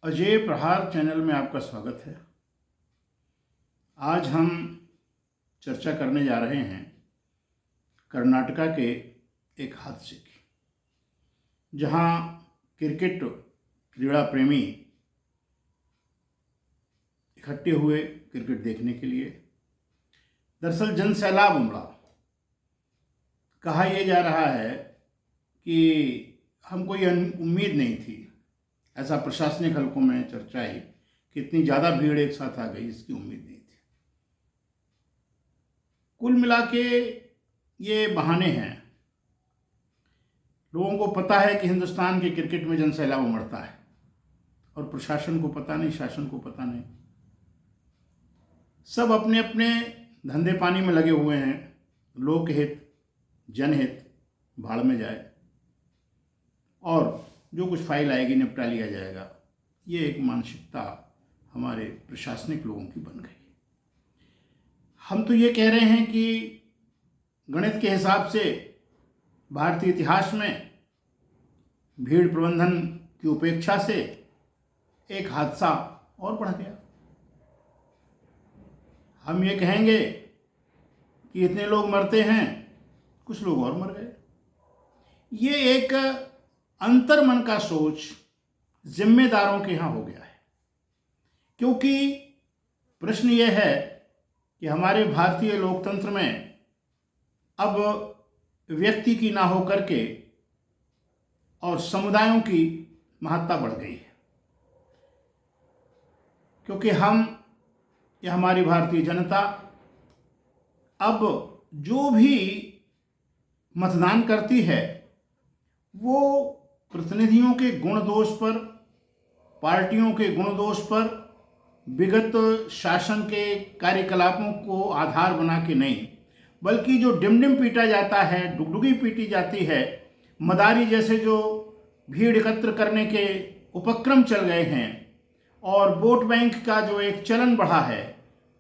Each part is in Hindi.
अजय प्रहार चैनल में आपका स्वागत है। आज हम चर्चा करने जा रहे हैं कर्नाटका के एक हादसे की, जहां क्रिकेट क्रीड़ा प्रेमी इकट्ठे हुए क्रिकेट देखने के लिए। दरअसल जन सैलाब उमड़ा। कहा यह जा रहा है कि हमको ये उम्मीद नहीं थी, ऐसा प्रशासनिक हलकों में चर्चा है कि इतनी ज़्यादा भीड़ एक साथ आ गई, इसकी उम्मीद नहीं थी। कुल मिला के ये बहाने हैं। लोगों को पता है कि हिंदुस्तान के क्रिकेट में जन सैलाब उमड़ता है और प्रशासन को पता नहीं, शासन को पता नहीं। सब अपने अपने धंधे पानी में लगे हुए हैं। लोकहित, जनहित भाड़ में जाए और जो कुछ फाइल आएगी निपटा लिया जाएगा। ये एक मानसिकता हमारे प्रशासनिक लोगों की बन गई। हम तो ये कह रहे हैं कि गणित के हिसाब से भारतीय इतिहास में भीड़ प्रबंधन की उपेक्षा से एक हादसा और बढ़ गया। हम ये कहेंगे कि इतने लोग मरते हैं, कुछ लोग और मर गए। ये एक अंतर मन का सोच जिम्मेदारों के यहाँ हो गया है, क्योंकि प्रश्न यह है कि हमारे भारतीय लोकतंत्र में अब व्यक्ति की ना होकर के और समुदायों की महत्ता बढ़ गई है। क्योंकि या हमारी भारतीय जनता अब जो भी मतदान करती है वो प्रतिनिधियों के गुण दोष पर, पार्टियों के गुण दोष पर, विगत शासन के कार्यकलापों को आधार बना के नहीं, बल्कि जो डिमडिम पीटा जाता है, डुगडुगी पीटी जाती है, मदारी जैसे जो भीड़ एकत्र करने के उपक्रम चल गए हैं और वोट बैंक का जो एक चलन बढ़ा है,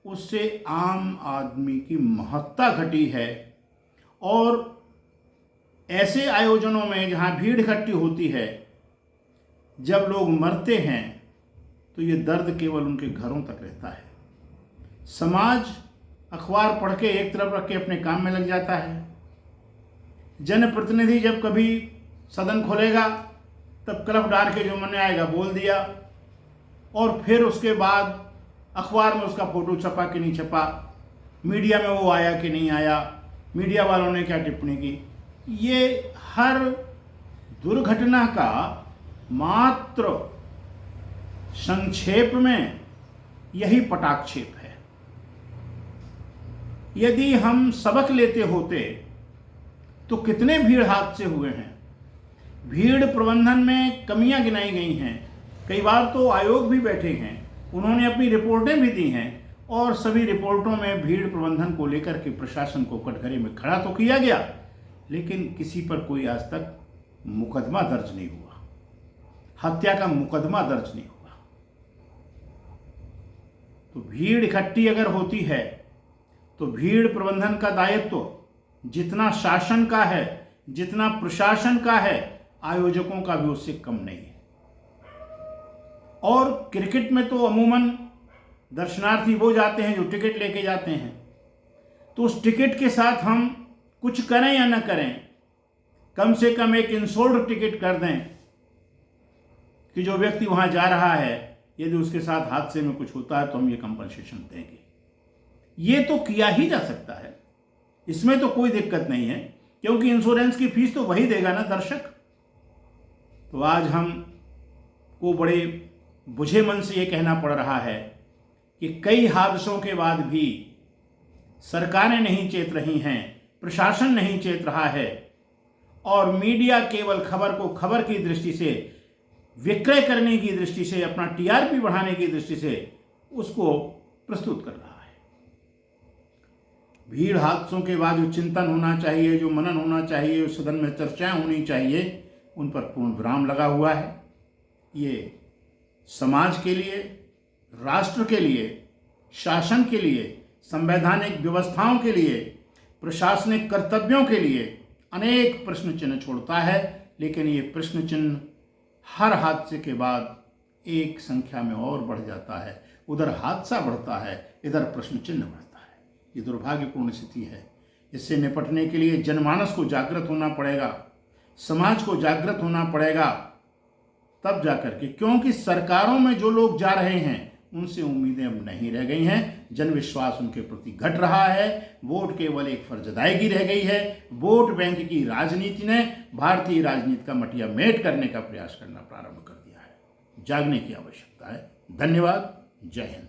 उससे आम आदमी की महत्ता घटी है। और ऐसे आयोजनों में जहाँ भीड़ इकट्ठी होती है, जब लोग मरते हैं तो ये दर्द केवल उनके घरों तक रहता है। समाज अखबार पढ़ के एक तरफ रख के अपने काम में लग जाता है। जनप्रतिनिधि जब कभी सदन खोलेगा तब क्लफ डाल के जो मन आएगा बोल दिया, और फिर उसके बाद अखबार में उसका फोटो छपा कि नहीं छपा, मीडिया में वो आया कि नहीं आया, मीडिया वालों ने क्या टिप्पणी की। ये हर दुर्घटना का मात्र संक्षेप में यही पटाक्षेप है। यदि हम सबक लेते होते तो कितने भीड़ हादसे हुए हैं। भीड़ प्रबंधन में कमियां गिनाई गई हैं। कई बार तो आयोग भी बैठे हैं, उन्होंने अपनी रिपोर्टें भी दी हैं, और सभी रिपोर्टों में भीड़ प्रबंधन को लेकर के प्रशासन को कटघरे में खड़ा तो किया गया, लेकिन किसी पर कोई आज तक मुकदमा दर्ज नहीं हुआ, हत्या का मुकदमा दर्ज नहीं हुआ। तो भीड़ इकट्ठी अगर होती है तो भीड़ प्रबंधन का दायित्व जितना शासन का है, जितना प्रशासन का है, आयोजकों का भी उससे कम नहीं है। और क्रिकेट में तो अमूमन दर्शनार्थी वो जाते हैं जो टिकट लेके जाते हैं, तो उस टिकट के साथ हम कुछ करें या न करें, कम से कम एक इंश्योर्ड टिकट कर दें कि जो व्यक्ति वहां जा रहा है, यदि उसके साथ हादसे में कुछ होता है तो हम ये कंपनसेशन देंगे। ये तो किया ही जा सकता है, इसमें तो कोई दिक्कत नहीं है, क्योंकि इंश्योरेंस की फीस तो वही देगा ना, दर्शक। तो आज हम को बड़े बुझे मन से ये कहना पड़ रहा है कि कई हादसों के बाद भी सरकारें नहीं चेत रही हैं, प्रशासन नहीं चेत रहा है, और मीडिया केवल खबर को खबर की दृष्टि से, विक्रय करने की दृष्टि से, अपना टीआरपी बढ़ाने की दृष्टि से उसको प्रस्तुत कर रहा है। भीड़ हादसों के बाद जो चिंतन होना चाहिए, जो मनन होना चाहिए, उस सदन में चर्चाएं होनी चाहिए, उन पर पूर्ण विराम लगा हुआ है। ये समाज के लिए, राष्ट्र के लिए, शासन के लिए, संवैधानिक व्यवस्थाओं के लिए, प्रशासनिक कर्तव्यों के लिए अनेक प्रश्न चिन्ह छोड़ता है। लेकिन ये प्रश्न चिन्ह हर हादसे के बाद एक संख्या में और बढ़ जाता है, उधर हादसा बढ़ता है, इधर प्रश्न चिन्ह बढ़ता है। ये दुर्भाग्यपूर्ण स्थिति है। इससे निपटने के लिए जनमानस को जागृत होना पड़ेगा, समाज को जागृत होना पड़ेगा, तब जाकर के, क्योंकि सरकारों में जो लोग जा रहे हैं उनसे उम्मीदें अब नहीं रह गई हैं, जनविश्वास उनके प्रति घट रहा है, वोट केवल एक फर्ज अदायगी रह गई है। वोट बैंक की राजनीति ने भारतीय राजनीति का मटिया मेट करने का प्रयास करना प्रारंभ कर दिया है। जागने की आवश्यकता है। धन्यवाद। जय हिंद।